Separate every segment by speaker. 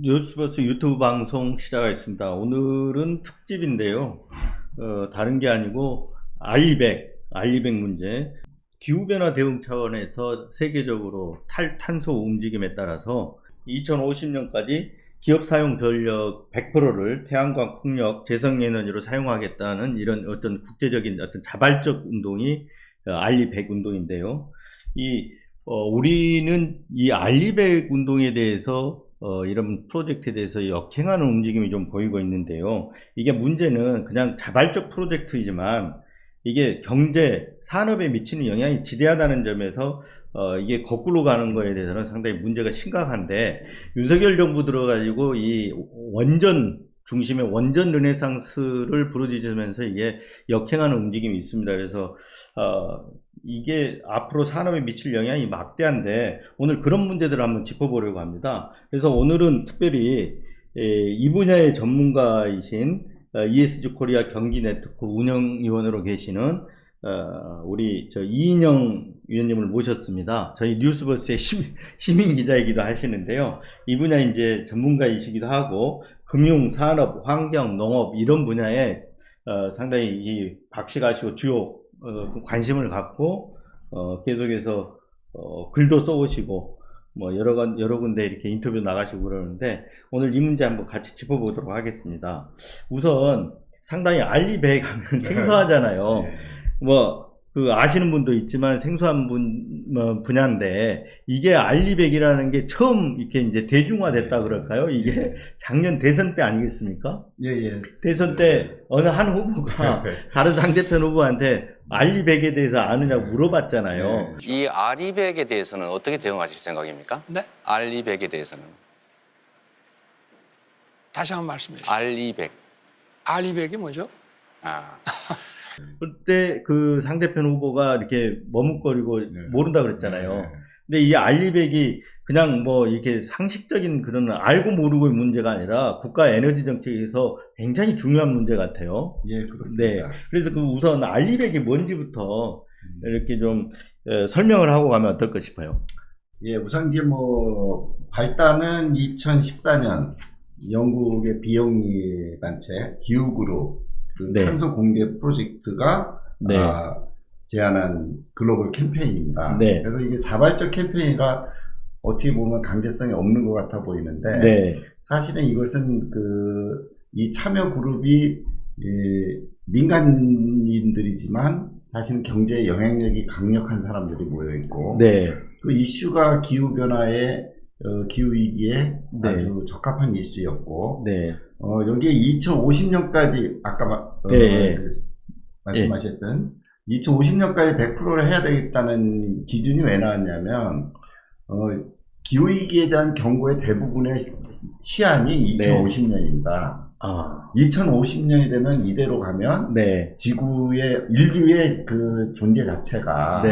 Speaker 1: 뉴스버스 유튜브 방송 시작하겠습니다. 오늘은 특집인데요. 다른 게 아니고 알리백 문제. 기후변화 대응 차원에서 세계적으로 탈탄소 움직임에 따라서 2050년까지 기업 사용 전력 100%를 태양광, 풍력, 재생에너지로 사용하겠다는 이런 어떤 국제적인 어떤 자발적 운동이 알리백 운동인데요. 우리는 이 알리백 운동에 대해서 이런 프로젝트에 대해서 역행하는 움직임이 좀 보이고 있는데요. 이게 문제는 그냥 자발적 프로젝트이지만 이게 경제, 산업에 미치는 영향이 지대하다는 점에서 이게 거꾸로 가는 거에 대해서는 상당히 문제가 심각한데, 윤석열 정부 들어가지고 이 원전 중심의 원전 르네상스를 부르짖으면서 이게 역행하는 움직임이 있습니다. 그래서 이게 앞으로 산업에 미칠 영향이 막대한데 오늘 그런 문제들을 한번 짚어보려고 합니다. 그래서 오늘은 특별히 이 분야의 전문가이신 ESG 코리아 경기네트워크 운영위원으로 계시는 우리 이인영 위원님을 모셨습니다. 저희 뉴스버스의 시민 기자이기도 하시는데요. 이 분야 이제 전문가이시기도 하고 금융, 산업, 환경, 농업 이런 분야에 상당히 이 박식하시고 주요 관심을 갖고 계속해서 글도 써오시고 뭐 여러 군데 이렇게 인터뷰 나가시고 그러는데 오늘 이 문제 한번 같이 짚어보도록 하겠습니다. 우선 상당히 알리백 하면 생소하잖아요. 뭐 아시는 분도 있지만 생소한 분야인데 이게 알리백이라는 게 처음 이렇게 이제 대중화됐다 그럴까요? 이게 작년 대선 때 아니겠습니까?
Speaker 2: 예.
Speaker 1: 대선 때 어느 한 후보가 다른 상대편 후보한테 알리백에 대해서 아느냐고 물어봤잖아요.
Speaker 3: 이 알리백에 대해서는 어떻게 대응하실 생각입니까?
Speaker 4: 네?
Speaker 3: 알리백에 대해서는.
Speaker 4: 다시 한번 말씀해 주시죠.
Speaker 3: 알리백.
Speaker 4: 알리백이 뭐죠?
Speaker 1: 그때 그 상대편 후보가 이렇게 머뭇거리고 모른다 그랬잖아요. 근데 이 알리백이 그냥 뭐 이렇게 상식적인 그런 알고 모르고의 문제가 아니라 국가 에너지 정책에서 굉장히 중요한 문제 같아요.
Speaker 2: 예, 그렇습니다.
Speaker 1: 네. 그래서 우선 알리백이 뭔지부터 이렇게 좀 설명을 하고 가면 어떨까 싶어요.
Speaker 2: 예, 우선 이게 뭐 발단은 2014년 영국의 비영리 단체 기후그룹
Speaker 1: 네.
Speaker 2: 탄소 공개 프로젝트가
Speaker 1: 네.
Speaker 2: 제안한 글로벌 캠페인입니다.
Speaker 1: 네.
Speaker 2: 그래서 이게 자발적 캠페인이라 어떻게 보면 강제성이 없는 것 같아 보이는데
Speaker 1: 네.
Speaker 2: 사실은 이것은 이 참여 그룹이 민간인들이지만 사실은 경제에 영향력이 강력한 사람들이 모여 있고
Speaker 1: 네.
Speaker 2: 그 이슈가 기후 변화에 기후 위기에
Speaker 1: 네.
Speaker 2: 아주 적합한 이슈였고
Speaker 1: 네.
Speaker 2: 여기에 2050년까지 아까 말씀하셨던 2050년까지 100%를 해야 되겠다는 기준이 왜 나왔냐면 기후위기에 대한 경고의 대부분의 시한이 2050년입니다. 2050년이 되면 이대로 가면 인류의 그 존재 자체가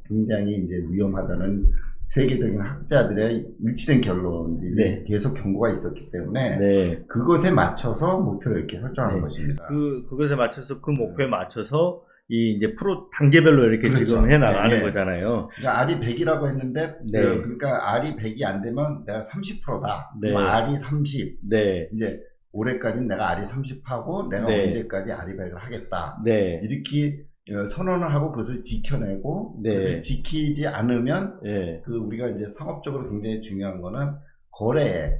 Speaker 2: 굉장히 이제 위험하다는 세계적인 학자들의 일치된 결론들이 계속 경고가 있었기 때문에 그것에 맞춰서 목표를 이렇게 설정한 것입니다.
Speaker 1: 그것에 맞춰서 그 목표에 맞춰서 이제 단계별로 이렇게
Speaker 2: 그렇죠.
Speaker 1: 지금 해 나가는 거잖아요.
Speaker 2: 그러니까 R이 100이라고 했는데, 그러니까 R이 100이 안 되면 내가 30%다. 그럼 R이 30. 이제 올해까지는 내가 R이 30하고 내가 언제까지 R이 100을 하겠다. 이렇게 선언을 하고 그것을 지켜내고 그것을 지키지 않으면 우리가 이제 상업적으로 굉장히 중요한 거는 거래에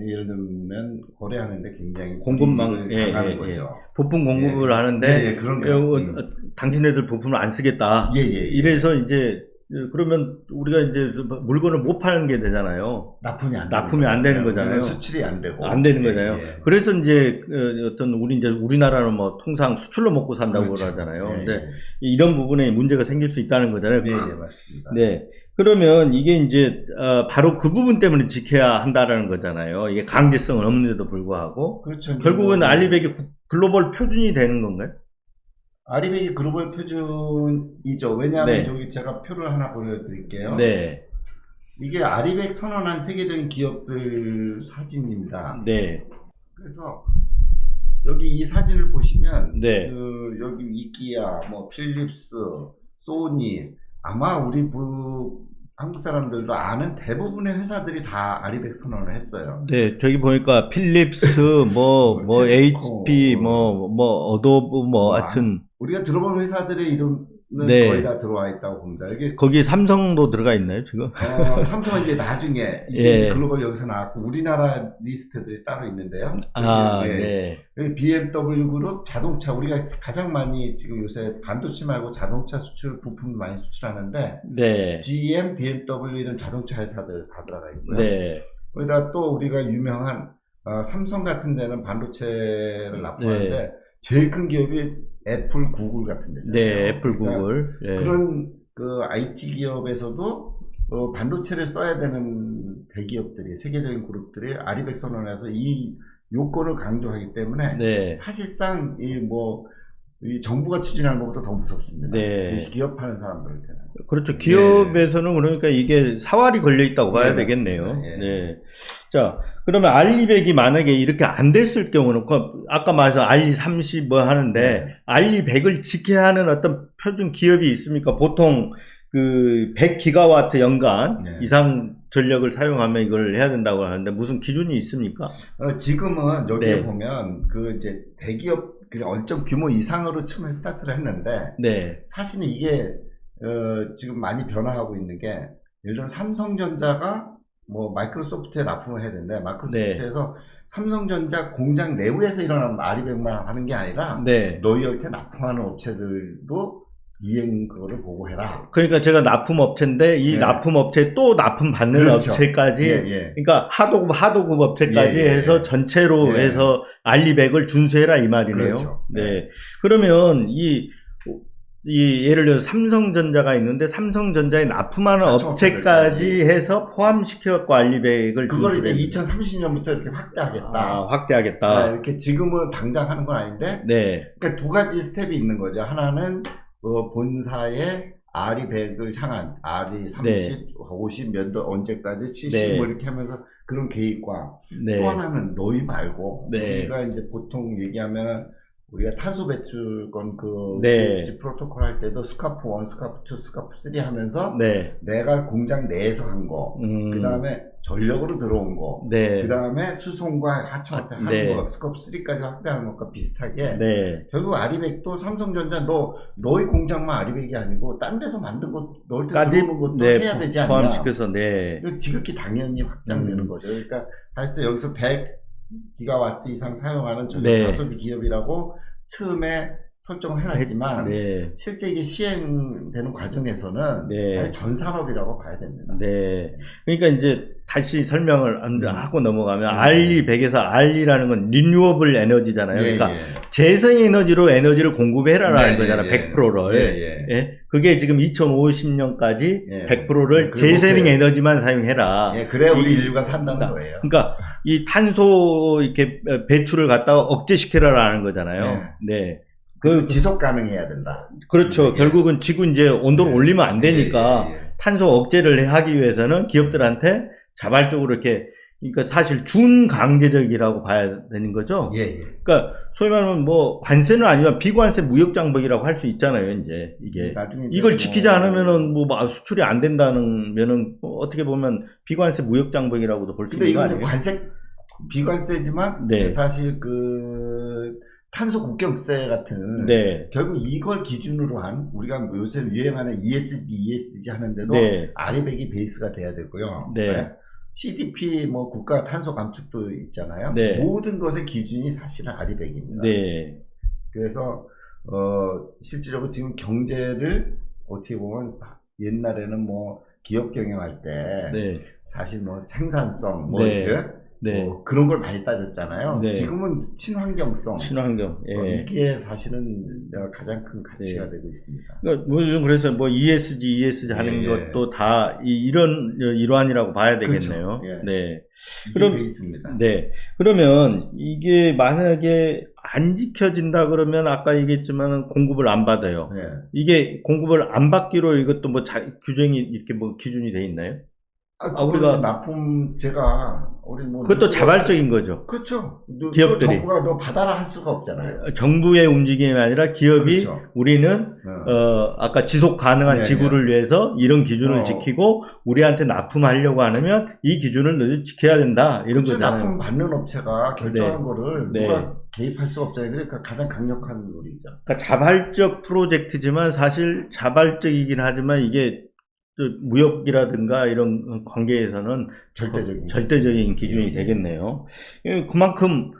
Speaker 2: 예를 들면 거래하는데 굉장히
Speaker 1: 공급망
Speaker 2: 당하는 거죠.
Speaker 1: 부품 공급을 하는데
Speaker 2: 그런
Speaker 1: 당신네들 부품을 안 쓰겠다. 이래서 이제 그러면 우리가 이제 물건을 못 파는 게 되잖아요. 납품이 안 되는 거잖아요.
Speaker 2: 수출이 안
Speaker 1: 되는 거잖아요. 그래서 이제 우리나라는 뭐 통상 수출로 먹고 산다고 그러잖아요. 근데 이런 부분에 문제가 생길 수 있다는 거잖아요.
Speaker 2: 네, 맞습니다.
Speaker 1: 그러면 이게 이제 바로 그 부분 때문에 지켜야 한다라는 거잖아요. 이게 강제성은 없는데도 불구하고.
Speaker 2: 그렇죠.
Speaker 1: 결국은 알리백이 글로벌 표준이 되는 건가요?
Speaker 2: 알리백이 글로벌 표준이죠. 왜냐하면 여기 제가 표를 하나 보여드릴게요. 이게 알리백 선언한 세계적인 기업들 사진입니다. 그래서 여기 이 사진을 보시면 여기 이끼야, 뭐 필립스, 소니 아마 우리 한국 사람들도 아는 대부분의 회사들이 다 아리백 선언을 했어요.
Speaker 1: 네, 저기 보니까 필립스, 뭐
Speaker 2: 테스코,
Speaker 1: HP, 어도브, 하여튼.
Speaker 2: 우리가 들어본 회사들의 이름은
Speaker 1: 네.
Speaker 2: 거의 다 들어와 있다고 봅니다. 이게
Speaker 1: 거기 삼성도 들어가 있나요, 지금?
Speaker 2: 삼성은 이제 나중에 이게
Speaker 1: 예.
Speaker 2: 이제 글로벌 여기서 나왔고 우리나라 리스트들이 따로 있는데요.
Speaker 1: 네.
Speaker 2: BMW 그룹 자동차 우리가 가장 많이 지금 요새 반도체 말고 자동차 수출 부품 많이 수출하는데
Speaker 1: 네.
Speaker 2: GM, BMW 이런 자동차 회사들 다 들어가 있고요.
Speaker 1: 네.
Speaker 2: 거기다 또 우리가 유명한 삼성 같은 데는 반도체를 납품하는데 제일 큰 기업이 애플, 구글 같은 데잖아요.
Speaker 1: 네, 애플,
Speaker 2: 그러니까
Speaker 1: 구글. 네.
Speaker 2: 그런 그 IT 기업에서도 반도체를 써야 되는 대기업들이 세계적인 그룹들이 아리백 선언해서 이 요건을 강조하기 때문에
Speaker 1: 네.
Speaker 2: 사실상 이 정부가 추진하는 것보다 더 무섭습니다.
Speaker 1: 네.
Speaker 2: 기업하는 사람들한테는.
Speaker 1: 그렇죠. 기업에서는 그러니까 이게 사활이 걸려 있다고 봐야
Speaker 2: 네,
Speaker 1: 되겠네요.
Speaker 2: 맞습니다. 예.
Speaker 1: 네. 자, 그러면 알리백이 만약에 이렇게 안 됐을 경우는, 아까 말해서 알리 30 뭐 하는데,
Speaker 2: 네.
Speaker 1: 알리 100을 지켜야 하는 어떤 표준 기업이 있습니까? 보통 그 100기가와트 연간
Speaker 2: 네.
Speaker 1: 이상 전력을 사용하면 이걸 해야 된다고 하는데, 무슨 기준이 있습니까?
Speaker 2: 지금은 여기에
Speaker 1: 네.
Speaker 2: 보면 그 이제 대기업 얼정 규모 이상으로 처음에 스타트를 했는데,
Speaker 1: 네.
Speaker 2: 사실은 이게 지금 많이 변화하고 있는 게, 예를 들면 삼성전자가 마이크로소프트에 납품을 해야 되는데 마이크로소프트에서 삼성전자 공장 내부에서 일어나는 아리백만 하는 게 아니라 너희한테 납품하는 업체들도 이행 그거를 보고해라.
Speaker 1: 그러니까 제가 납품업체인데 이 납품업체에 또 납품받는
Speaker 2: 그렇죠.
Speaker 1: 업체까지 그러니까 하도급 업체까지 해서 전체로 해서 알리백을 준수해라 이 말이네요.
Speaker 2: 그렇죠.
Speaker 1: 네. 그러면 이 예를 들어서 삼성전자가 있는데 삼성전자에 납품하는 업체까지 해서 포함시켜갖고 알리백을
Speaker 2: 그걸 이제 2030년부터 이렇게 확대하겠다.
Speaker 1: 확대하겠다.
Speaker 2: 이렇게 지금은 당장 하는 건 아닌데. 그러니까 두 가지 스텝이 있는 거죠. 하나는 본사의 아리백을 향한 아리 30, 50 몇 언제까지 70 뭐 이렇게 하면서 그런 계획과 또 하나는 너희 말고 우리가 이제 보통 얘기하면 우리가 탄소 배출권 GHG 프로토콜 할 때도 스카프 1, 스카프 2, 스카프 3 하면서 내가 공장 내에서 한 거, 그 다음에 전력으로 들어온 거, 그 다음에 수송과 하청한테 하는 거, 스카프 3까지 확대하는 것과 비슷하게 결국 아리백도 삼성전자 너희 공장만 아리백이 아니고 딴 데서 만든 거 넣을 때 들어오는 것도 해야 되지 않냐.
Speaker 1: 포함시켜서
Speaker 2: 지극히 당연히 확장되는 거죠. 그러니까 사실상 여기서 100기가와트 이상 사용하는 전력 가소비 기업이라고 처음에 설정을 해놨지만 실제 이게 시행되는 과정에서는 전 산업이라고 봐야 됩니다.
Speaker 1: 그러니까 이제 다시 설명을 하고 넘어가면 알리100에서 알리라는 건 리뉴어블 에너지잖아요. 그러니까 재생에너지로 에너지를 공급해라라는 거잖아. 100%를. 그게 지금 2050년까지 100%를 재생에너지만 사용해라.
Speaker 2: 그래야 우리 인류가 산다는 거예요.
Speaker 1: 그러니까 이 탄소 이렇게 배출을 갖다가 억제시켜라라는 거잖아요.
Speaker 2: 그 지속 가능해야 된다.
Speaker 1: 그렇죠. 결국은 지구 이제 온도를 올리면 안 되니까 탄소 억제를 하기 위해서는 기업들한테 자발적으로 이렇게, 그러니까 사실 준강제적이라고 봐야 되는 거죠. 그러니까 소위 말하면 관세는 아니지만 비관세 무역장벽이라고 할 수 있잖아요. 이제 이게 이걸 지키지 않으면은 수출이 안 된다면은 어떻게 보면 비관세 무역장벽이라고도 볼 수 있는 거 아니에요?
Speaker 2: 비관세지만 사실 탄소 국경세 같은 결국 이걸 기준으로 한 우리가 요새 유행하는 ESG 하는데도 아리백이 베이스가 돼야 되고요. CDP 국가 탄소 감축도 있잖아요. 모든 것의 기준이 사실은 아리백입니다. 그래서 실질적으로 지금 경제를 어떻게 보면 옛날에는 기업 경영할 때 사실 생산성 그런 걸 많이 따졌잖아요. 지금은 친환경성. 이게 사실은 가장 큰 가치가 되고 있습니다.
Speaker 1: 그래서 ESG 하는 것도 다 이런 일환이라고 봐야 되겠네요.
Speaker 2: 그럼 있습니다.
Speaker 1: 그러면 이게 만약에 안 지켜진다 그러면 아까 얘기했지만 공급을 안 받아요. 이게 공급을 안 받기로 이것도 규정이 이렇게 기준이 돼 있나요?
Speaker 2: 우리가 납품 우리 뭐
Speaker 1: 그것도 자발적인 거죠.
Speaker 2: 그렇죠.
Speaker 1: 기업들이
Speaker 2: 정부가 너 받아라 할 수가 없잖아요.
Speaker 1: 정부의 움직임이 아니라 기업이
Speaker 2: 그렇죠.
Speaker 1: 우리는 아까 지속 가능한
Speaker 2: 네,
Speaker 1: 지구를 위해서 이런 기준을 지키고 우리한테 납품하려고 하면 이 기준을 너희 지켜야 된다 이런
Speaker 2: 그렇죠.
Speaker 1: 거잖아요.
Speaker 2: 납품 받는 업체가 결정한 거를
Speaker 1: 네.
Speaker 2: 누가 개입할 수 없잖아요. 그러니까 가장 강력한 룰이죠.
Speaker 1: 그러니까 자발적 프로젝트지만 사실 자발적이긴 하지만 이게 무역이라든가 이런 관계에서는 절대적인 기준이 되겠네요. 그만큼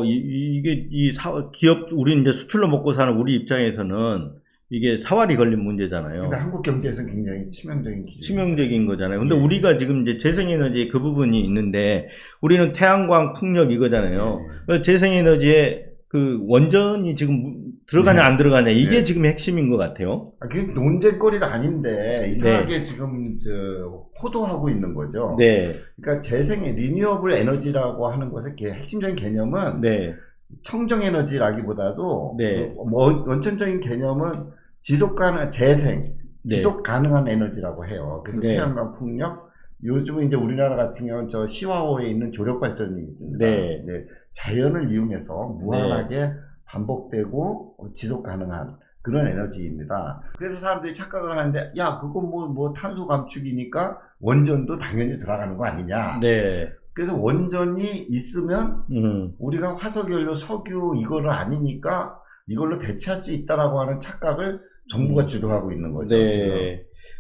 Speaker 1: 이게 기업 우리 이제 수출로 먹고 사는 우리 입장에서는 이게 사활이 걸린 문제잖아요.
Speaker 2: 근데 한국 경제에서는 굉장히
Speaker 1: 치명적인 거잖아요. 근데 우리가 지금 이제 재생에너지 그 부분이 있는데 우리는 태양광, 풍력 이거잖아요. 재생에너지에 그 원전이 지금 들어가냐 안 들어가냐 이게 지금 핵심인 것 같아요.
Speaker 2: 그게 논쟁거리가 아닌데 이상하게 지금 호도하고 있는 거죠.
Speaker 1: 네.
Speaker 2: 그러니까 리뉴어블 에너지라고 하는 것의 핵심적인 개념은 청정에너지라기보다도 원천적인 개념은 지속 가능한 지속 가능한 에너지라고 해요. 그래서 태양광, 풍력, 요즘은 이제 우리나라 같은 경우는 시화호에 있는 조력 발전이 있습니다. 자연을 이용해서 무한하게 반복되고 지속 가능한 그런 에너지입니다. 그래서 사람들이 착각을 하는데 야 그거 뭐 탄소 감축이니까 원전도 당연히 들어가는 거 아니냐. 그래서 원전이 있으면 우리가 화석연료, 석유 이거를 아니니까 이걸로 대체할 수 있다라고 하는 착각을 정부가 주도하고 있는 거죠. 지금.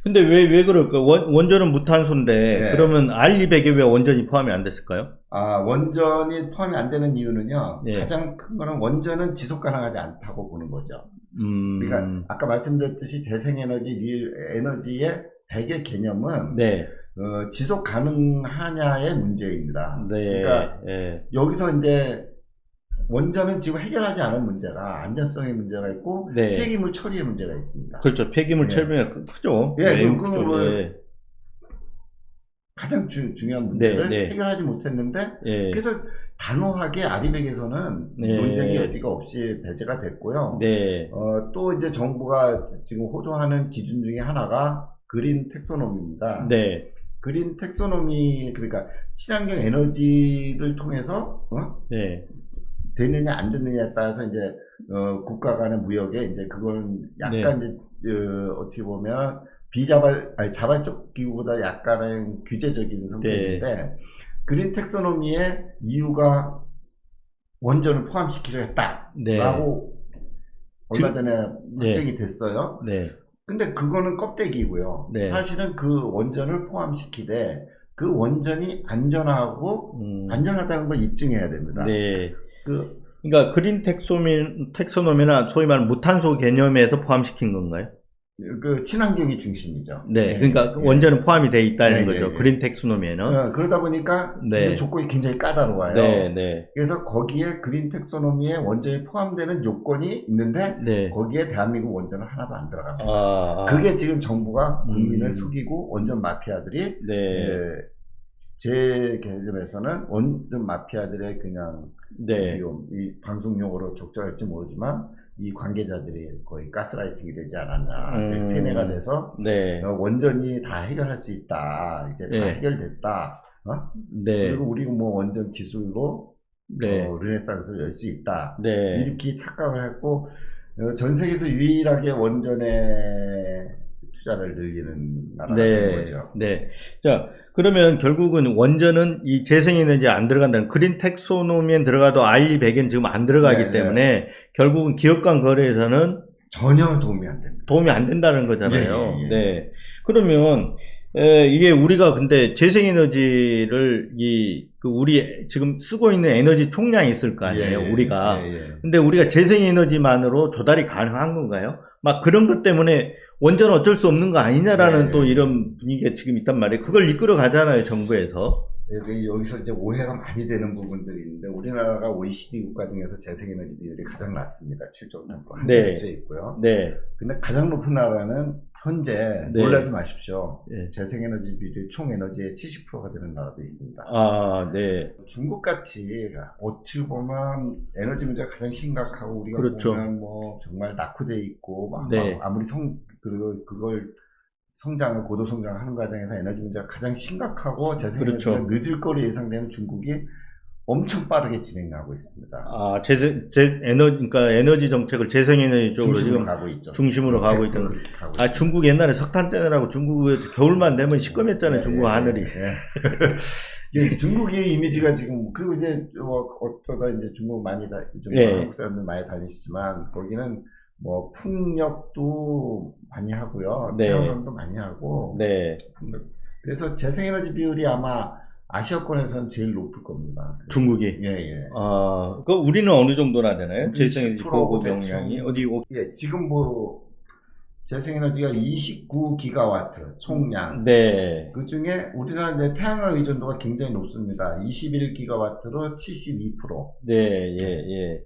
Speaker 1: 근데 왜 그럴까? 원전은 무탄소인데 그러면 R200에 왜 원전이 포함이 안 됐을까요?
Speaker 2: 원전이 포함이 안 되는 이유는요. 가장 큰 거는 원전은 지속 가능하지 않다고 보는 거죠. 그러니까 아까 말씀드렸듯이 재생에너지의 100의 개념은 지속 가능하냐의 문제입니다. 그러니까 여기서 이제 원전은 지금 해결하지 않은 문제가 안전성의 문제가 있고 폐기물 처리의 문제가 있습니다.
Speaker 1: 그렇죠. 폐기물 처리가 크죠.
Speaker 2: 가장 중요한 문제를 해결하지 못했는데 그래서 단호하게 아리백에서는 논쟁의 여지가 없이 배제가 됐고요. 또 이제 정부가 지금 호도하는 기준 중에 하나가 그린 텍소노미입니다. 그린 텍소노미 그러니까 친환경 에너지를 통해서 되느냐 안 되느냐에 따라서 이제 국가 간의 무역에 이제 그건 약간 이제 어떻게 보면 자발적 기구보다 약간은 규제적인 성격인데 그린 텍소노미의 이유가 원전을 포함시키려 했다라고 얼마 전에 확정이 됐어요. 근데 그거는 껍데기고요. 사실은 그 원전을 포함시키되 그 원전이 안전하다는 걸 입증해야 됩니다.
Speaker 1: 그러니까 그린 텍소노미나 소위 말하는 무탄소 개념에서 포함시킨 건가요?
Speaker 2: 그 친환경이 중심이죠.
Speaker 1: 그러니까 원전은 포함이 돼 있다는 거죠. 그린 텍소노미에는.
Speaker 2: 그러다 보니까 조건이 굉장히 까다로워요. 그래서 거기에 그린 텍소노미에 원전이 포함되는 요건이 있는데 거기에 대한민국 원전은 하나도 안 들어갑니다. 그게 지금 정부가 국민을 속이고 원전 마피아들이 제 개념에서는 원전 마피아들의 그냥 이 방송 용어로 적절할지 모르지만 이 관계자들이 거의 가스라이팅이 되지 않았나 세뇌가 돼서 원전이 다 해결할 수 있다 이제 다 해결됐다 그리고 우리가 뭐 원전 기술로 르네상스를 열 수 있다 이렇게 착각을 했고 전 세계에서 유일하게 원전에 투자를 늘리는 나라가 된 거죠.
Speaker 1: 자, 그러면 결국은 원전은 이 재생에너지에 안 들어간다는 그린 텍소노미엔 들어가도 R200엔 지금 안 들어가기 때문에 결국은 기업 간 거래에서는
Speaker 2: 전혀 도움이 안 됩니다.
Speaker 1: 도움이 안 된다는 거잖아요. 그러면 이게 우리가 근데 재생에너지를 우리 지금 쓰고 있는 에너지 총량이 있을 거 아니에요. 우리가. 근데 우리가 재생에너지만으로 조달이 가능한 건가요? 막 그런 것 때문에 원전은 어쩔 수 없는 거 아니냐라는 또 이런 분위기가 지금 있단 말이에요. 그걸 이끌어 가잖아요, 정부에서.
Speaker 2: 여기서 이제 오해가 많이 되는 부분들이 있는데 우리나라가 OECD 국가 중에서 재생에너지 비율이 가장 낮습니다. 7.3% 한국에 있고요. 근데 가장 높은 나라는 현재 놀라지 마십시오. 재생에너지 비율이 총 에너지의 70%가 되는 나라도 있습니다. 중국같이 어떻게 보면 에너지 문제가 가장 심각하고 우리가 보면 뭐 정말 낙후돼 있고 막 아무리 그걸 성장을 고도 성장하는 과정에서 에너지 문제가 가장 심각하고 재생에너지가
Speaker 1: 그렇죠.
Speaker 2: 늦을 거로 예상되는 중국이 엄청 빠르게 진행하고 있습니다.
Speaker 1: 아, 그러니까 에너지 정책을 재생에너지 쪽으로
Speaker 2: 중심으로
Speaker 1: 지금
Speaker 2: 가고 있죠.
Speaker 1: 중심으로 가고 있던.
Speaker 2: 그렇게 가고
Speaker 1: 아,
Speaker 2: 있습니다.
Speaker 1: 중국 옛날에 석탄 떼느라고 중국에서 겨울만 되면 시꺼맸잖아요, 중국 하늘이.
Speaker 2: 예, 중국의 이미지가 지금, 그리고 이제 어쩌다 이제 중국 많이 요즘 한국 사람들 많이 다니시지만 거기는 뭐 풍력도 많이 하고요, 태양광도 많이 하고. 그래서 재생에너지 비율이 아마 아시아권에서는 제일 높을 겁니다.
Speaker 1: 중국이.
Speaker 2: 예.
Speaker 1: 그 우리는 어느 정도나 되나요? 재생에너지
Speaker 2: 10%
Speaker 1: 보급 용량이 어디?
Speaker 2: 예, 지금 뭐 재생에너지가 29기가와트 총량.
Speaker 1: 네.
Speaker 2: 그 중에 우리나라 이제 태양광 의존도가 굉장히 높습니다. 21기가와트로 72%.
Speaker 1: 네, 예.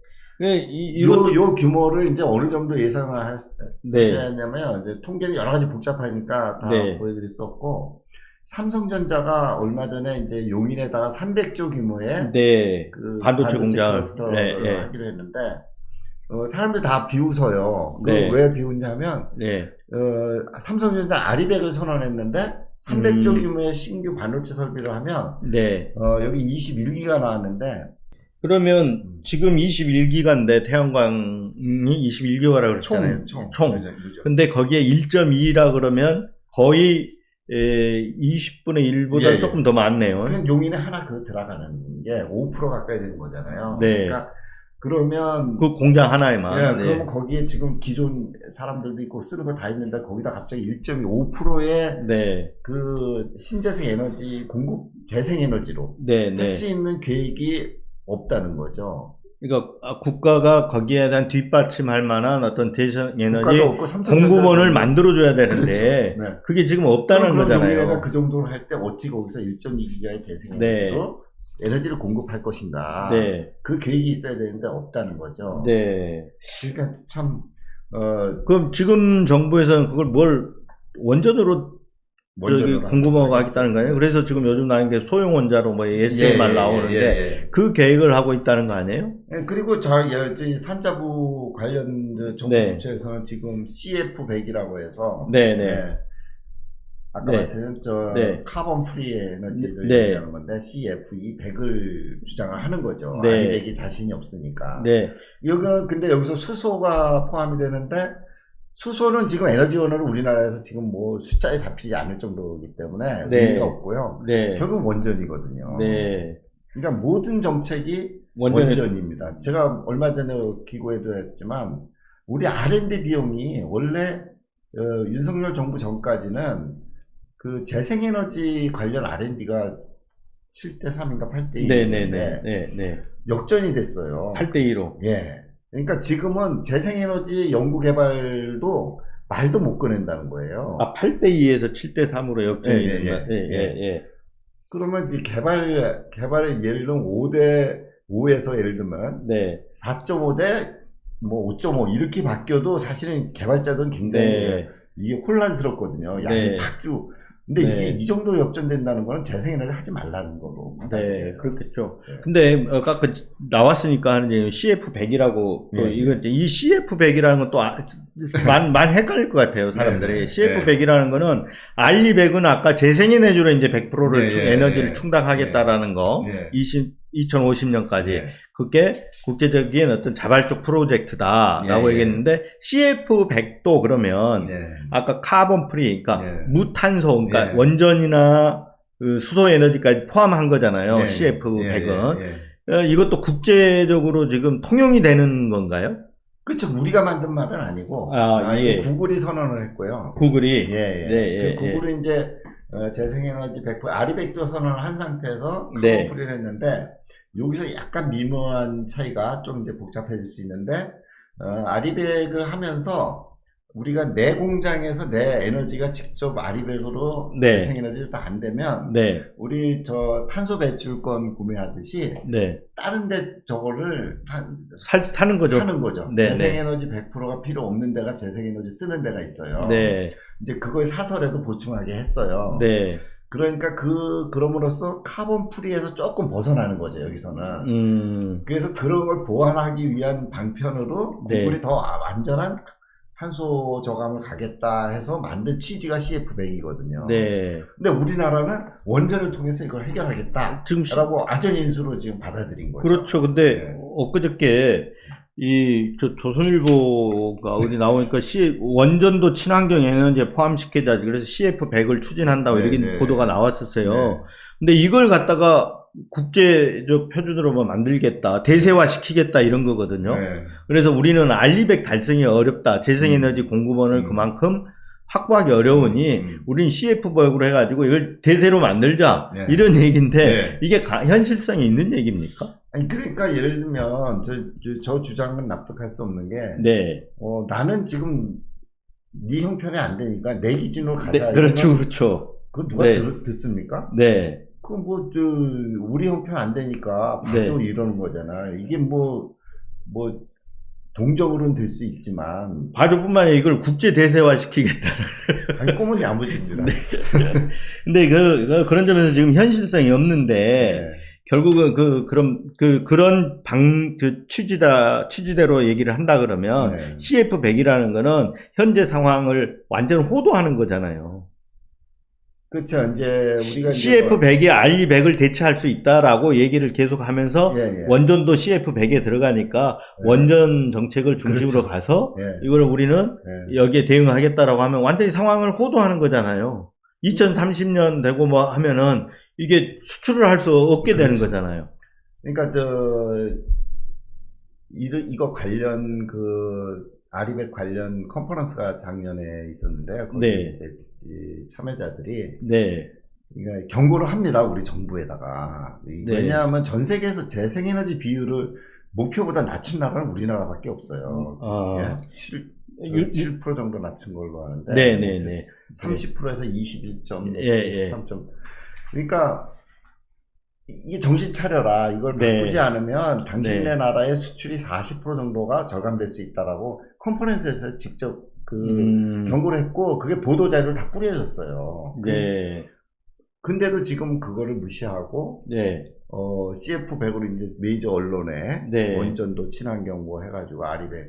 Speaker 2: 요 규모를 이제 어느 정도 예상을 하셔야 하냐면, 이제 통계는 여러 가지 복잡하니까 다 보여드릴 수 없고, 삼성전자가 얼마 전에 이제 용인에다가 300조 규모의 그
Speaker 1: 반도체 공장
Speaker 2: 클러스터를 하기로 했는데, 사람들 다 비웃어요.
Speaker 1: 네.
Speaker 2: 왜 비웃냐면, 삼성전자 아리백을 선언했는데, 300조 규모의 신규 반도체 설비를 하면, 여기 21기가 나왔는데,
Speaker 1: 그러면 지금 21기가인데 태양광이 21기가라고 그랬잖아요. 총. 근데 거기에 1.2라 그러면 거의 20분의 1보다 조금 더 많네요.
Speaker 2: 그냥 용인에 하나 들어가는 게 5% 가까이 되는 거잖아요. 그러니까 그러면
Speaker 1: 그 공장 하나에만.
Speaker 2: 그러면 거기에 지금 기존 사람들도 있고 쓰는 거 다 있는데 거기다 갑자기 1.5%의 그 신재생 에너지 공급 재생 에너지로 할 수 있는 계획이 없다는 거죠.
Speaker 1: 그러니까 국가가 거기에 대한 뒷받침할 만한 어떤 재생 에너지 공급원을 만들어줘야 되는데 그게 지금 없다는 거잖아요.
Speaker 2: 용인에다 그 정도를 할 때 어찌 거기서 1.2기가의 재생 에너지로 에너지를 공급할 것인가. 그 계획이 있어야 되는데 없다는 거죠. 그러니까 참
Speaker 1: 그럼 지금 정부에서는 그걸 원전으로 공급하고 하겠다는 거예요. 그래서 지금 요즘 나온 게 소형 원자로 뭐 SMR 나오는데 그 계획을 하고 있다는 거 아니에요?
Speaker 2: 그리고 저희 산자부 관련 정부 부처에서는 지금 CF100이라고 해서 아까 말씀드린 카본 프리 에너지를 얘기하는 건데 CFE100을 주장을 하는 거죠. 아리백이 자신이 없으니까. 여기는 근데 여기서 수소가 포함이 되는데 수소는 지금 에너지원으로 우리나라에서 지금 뭐 숫자에 잡히지 않을 정도이기 때문에 의미가 없고요. 결국 원전이거든요. 그러니까 모든 정책이 원전입니다. 제가 얼마 전에 기고에도 했지만 우리 R&D 비용이 원래 윤석열 정부 전까지는 그 재생에너지 관련 R&D가 7대3인가 8대2인데 역전이 됐어요.
Speaker 1: 8대2로.
Speaker 2: 그러니까 지금은 재생에너지 연구개발도 말도 못 꺼낸다는 거예요.
Speaker 1: 8대2에서 7대3으로 역전이 된다.
Speaker 2: 그러면 이 개발의 예를 들면 5대5에서 예를 들면 4.5대 뭐 5.5 이렇게 바뀌어도 사실은 개발자들은 굉장히 이게 혼란스럽거든요. 양이 탁 근데 이게 이 정도로 역전된다는 거는 재생에너지 하지 말라는 거로.
Speaker 1: 그렇겠죠. 근데 아까 나왔으니까 하는 얘기는 CF100이라고 이 CF100이라는 건 또 많이 헷갈릴 것 같아요, 사람들이. CF100이라는 거는 알리100은 아까 재생에너지로 이제 100%를 에너지를 충당하겠다라는 거. 2050년까지. 그게 국제적인 어떤 자발적 프로젝트다라고 얘기했는데 CF100도 그러면 아까 카본 프리, 그러니까 무탄소, 그러니까 원전이나 그 수소 에너지까지 포함한 거잖아요. CF100은. 이것도 국제적으로 지금 통용이 되는 건가요?
Speaker 2: 그렇죠. 우리가 만든 말은 아니고 구글이 선언을 했고요.
Speaker 1: 구글이
Speaker 2: 구글이 이제 재생에너지 100% 아리백도 선언을 한 상태에서 카본 프리를 했는데 여기서 약간 미묘한 차이가 좀 이제 복잡해질 수 있는데 아리백을 하면서 우리가 내 공장에서 내 에너지가 직접 아리백으로 재생에너지를 다 안 되면 우리 저 탄소 배출권 구매하듯이 다른 데 저거를
Speaker 1: 사는 거죠.
Speaker 2: 재생에너지 100%가 필요 없는 데가 재생에너지 쓰는 데가 있어요. 이제 그걸 사설에도 보충하게 했어요. 그러니까 그럼으로써 카본 프리에서 조금 벗어나는 거죠, 여기서는. 그래서 그런 걸 보완하기 위한 방편으로 구글이 더 안전한 탄소 저감을 가겠다 해서 만든 취지가 CF100이거든요.
Speaker 1: 네.
Speaker 2: 근데 우리나라는 원전을 통해서 이걸 해결하겠다라고
Speaker 1: 지금
Speaker 2: 아전인수로 지금 받아들인 거죠.
Speaker 1: 그렇죠. 근데
Speaker 2: 네.
Speaker 1: 엊그저께 조선일보가 어디 나오니까 원전도 친환경 에너지에 포함시켜야지. 그래서 CF100을 추진한다고 이렇게
Speaker 2: 네.
Speaker 1: 보도가 나왔었어요.
Speaker 2: 네.
Speaker 1: 근데 이걸 갖다가 국제적 표준으로 만들겠다, 대세화시키겠다 이런 거거든요.
Speaker 2: 네.
Speaker 1: 그래서 우리는 알리백 달성이 어렵다. 재생에너지 공급원을 그만큼 확보하기 어려우니 우린 CF100으로 해가지고 이걸 대세로 만들자.
Speaker 2: 네.
Speaker 1: 이런 얘기인데
Speaker 2: 네.
Speaker 1: 이게 현실성이 있는 얘기입니까?
Speaker 2: 아니 그러니까 예를 들면 저 주장은 납득할 수 없는 게
Speaker 1: 네.
Speaker 2: 나는 지금 네 형편이 안 되니까 내 기준으로 가자.
Speaker 1: 네, 그렇죠, 그렇죠.
Speaker 2: 그거 누가
Speaker 1: 네.
Speaker 2: 듣습니까?
Speaker 1: 네.
Speaker 2: 그 우리 형편 안 되니까 봐줘
Speaker 1: 네.
Speaker 2: 이러는 거잖아. 이게 뭐 동적으로는 될 수 있지만
Speaker 1: 바조뿐만 아니라 이걸 국제 대세화 시키겠다는.
Speaker 2: 아니, 꿈은 야무집니다.
Speaker 1: 네. 근데 그런 점에서 지금 현실성이 없는데
Speaker 2: 네.
Speaker 1: 결국은 그런 취지대로 얘기를 한다 그러면
Speaker 2: 네.
Speaker 1: CF100이라는 거는 현재 상황을 완전 호도하는 거잖아요.
Speaker 2: 그렇죠. 이제 우리가
Speaker 1: CF100이 RE100을 대체할 수 있다라고 얘기를 계속 하면서
Speaker 2: 예.
Speaker 1: 원전도 CF100에 들어가니까
Speaker 2: 네.
Speaker 1: 원전 정책을 중심으로
Speaker 2: 그렇죠.
Speaker 1: 가서
Speaker 2: 예.
Speaker 1: 이걸 우리는
Speaker 2: 예.
Speaker 1: 여기에 대응하겠다라고 하면 완전히 상황을 호도하는 거잖아요. 2030년 되고 뭐 하면은 이게 수출을 할 수 없게 되는
Speaker 2: 그렇죠.
Speaker 1: 거잖아요.
Speaker 2: 그러니까 이거 관련 아리백 관련 컨퍼런스가 작년에 있었는데 거기
Speaker 1: 네.
Speaker 2: 이제 이 참여자들이
Speaker 1: 네.
Speaker 2: 그러니까 경고를 합니다. 우리 정부에다가.
Speaker 1: 네.
Speaker 2: 왜냐하면 전 세계에서 재생에너지 비율을 목표보다 낮춘 나라는 우리나라밖에 없어요. 예? 7% 정도 낮춘 걸로 아는데
Speaker 1: 네네네.
Speaker 2: 30%에서 21점,
Speaker 1: 예.
Speaker 2: 23점. 그러니까 이게 정신 차려라. 이걸
Speaker 1: 네.
Speaker 2: 바꾸지 않으면 당신네
Speaker 1: 네.
Speaker 2: 나라의 수출이 40% 정도가 절감될 수 있다라고 컨퍼런스에서 직접 경고를 했고 그게 보도 자료를 다 뿌려졌어요.
Speaker 1: 네.
Speaker 2: 근데도 지금 그거를 무시하고
Speaker 1: 네.
Speaker 2: CF100으로 이제 메이저 언론에
Speaker 1: 네.
Speaker 2: 원전도 친환경 뭐 해가지고 RE100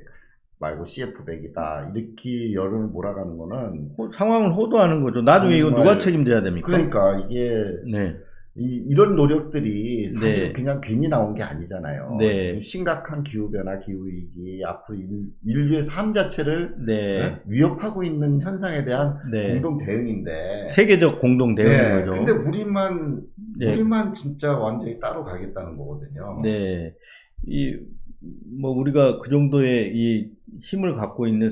Speaker 2: 말고 CF100이다 이렇게 여론을 몰아가는 거는
Speaker 1: 상황을 호도하는 거죠. 나중에 이거 누가 책임져야 됩니까?
Speaker 2: 그러니까 이게
Speaker 1: 네.
Speaker 2: 이런 노력들이 사실
Speaker 1: 네.
Speaker 2: 그냥 괜히 나온 게 아니잖아요.
Speaker 1: 네.
Speaker 2: 지금 심각한 기후변화, 기후위기, 앞으로 인류의 삶 자체를
Speaker 1: 네.
Speaker 2: 위협하고 있는 현상에 대한
Speaker 1: 네.
Speaker 2: 공동 대응인데
Speaker 1: 세계적 공동 대응인 거죠.
Speaker 2: 근데 우리만
Speaker 1: 네.
Speaker 2: 진짜 완전히 따로 가겠다는 거거든요.
Speaker 1: 네. 우리가 그 정도의 이 힘을 갖고 있는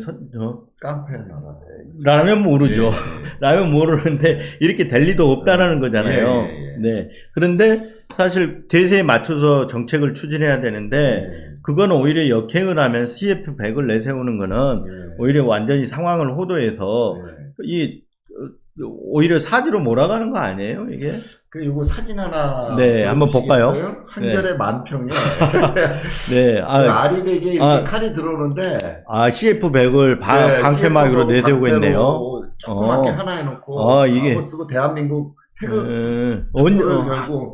Speaker 2: 깡패 나라.
Speaker 1: 라면 모르죠.
Speaker 2: 예.
Speaker 1: 라면 모르는데 이렇게 될 리도 없다라는 거잖아요.
Speaker 2: 예.
Speaker 1: 네. 그런데 사실 대세에 맞춰서 정책을 추진해야 되는데 그거는 오히려 역행을 하면 CF100을 내세우는 거는 오히려 완전히 상황을 호도해서 오히려 사지로 몰아가는 거 아니에요, 이게?
Speaker 2: 요거 사진 하나.
Speaker 1: 네, 한번 볼까요?
Speaker 2: 한결의 만평에.
Speaker 1: 네.
Speaker 2: 아리백에 이렇게 칼이 들어오는데.
Speaker 1: CF100을 방패막으로 내세우고 있네요.
Speaker 2: 조그맣게 하나 해놓고.
Speaker 1: 이게.
Speaker 2: 쓰고 대한민국 태극.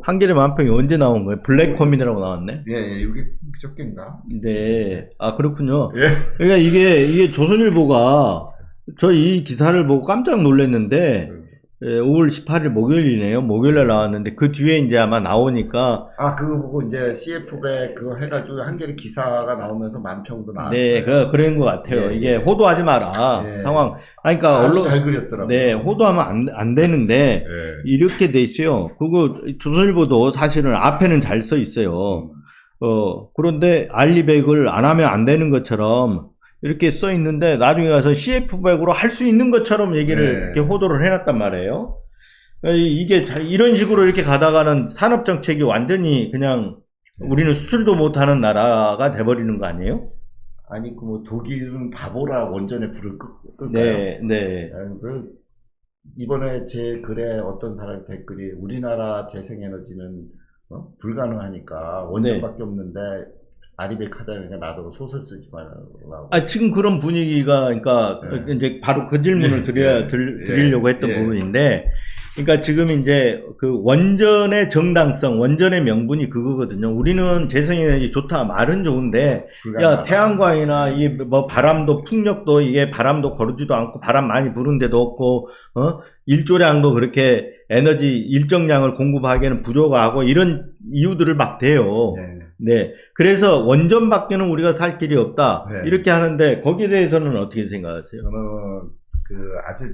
Speaker 1: 한결의 만평이 언제 나온 거예요? 블랙코민이라고 나왔네?
Speaker 2: 예, 여기 그저께인가?
Speaker 1: 네. 그렇군요.
Speaker 2: 예.
Speaker 1: 그러니까 이게 조선일보가 저 이 기사를 보고 깜짝 놀랐는데 5월 18일 목요일이네요. 목요일에 나왔는데 그 뒤에 이제 아마 나오니까
Speaker 2: 그거 보고 이제 CF100 그거 해가지고 한겨레 기사가 나오면서 만평도 나왔어요.
Speaker 1: 네, 그런 것 같아요. 이게 호도하지 마라 상황. 그러니까
Speaker 2: 아주 잘 그렸더라고요.
Speaker 1: 네, 호도하면 안 되는데 이렇게 돼 있어요. 그거 조선일보도 사실은 앞에는 잘 써 있어요. 그런데 알리백을 안 하면 안 되는 것처럼 이렇게 써 있는데 나중에 가서 CF100으로 할 수 있는 것처럼 얘기를 이렇게 호도를 해놨단 말이에요. 이게 이런 식으로 이렇게 가다가는 산업 정책이 완전히 그냥 우리는 수출도 못하는 나라가 돼버리는 거 아니에요?
Speaker 2: 아니 독일은 바보라 원전에 불을 끌까요?
Speaker 1: 네.
Speaker 2: 이번에 제 글에 어떤 사람 댓글이 우리나라 재생에너지는 불가능하니까 원전밖에 없는데 아리백 하다니까 나도 소설 쓰지 말라고.
Speaker 1: 지금 그런 분위기가, 그러니까, 이제 바로 그 질문을 드리려고 했던 부분인데, 그러니까 지금 이제 그 원전의 정당성, 원전의 명분이 그거거든요. 우리는 재생에너지 좋다 말은 좋은데, 야, 태양광이나 이 뭐 바람도 풍력도 이게 바람도 거르지도 않고 바람 많이 부는 데도 없고, 일조량도 그렇게 에너지 일정량을 공급하기에는 부족하고 이런 이유들을 막 대요. 네. 그래서 원전밖에는 우리가 살 길이 없다.
Speaker 2: 네.
Speaker 1: 이렇게 하는데 거기에 대해서는 어떻게 생각하세요?
Speaker 2: 저는 그 아주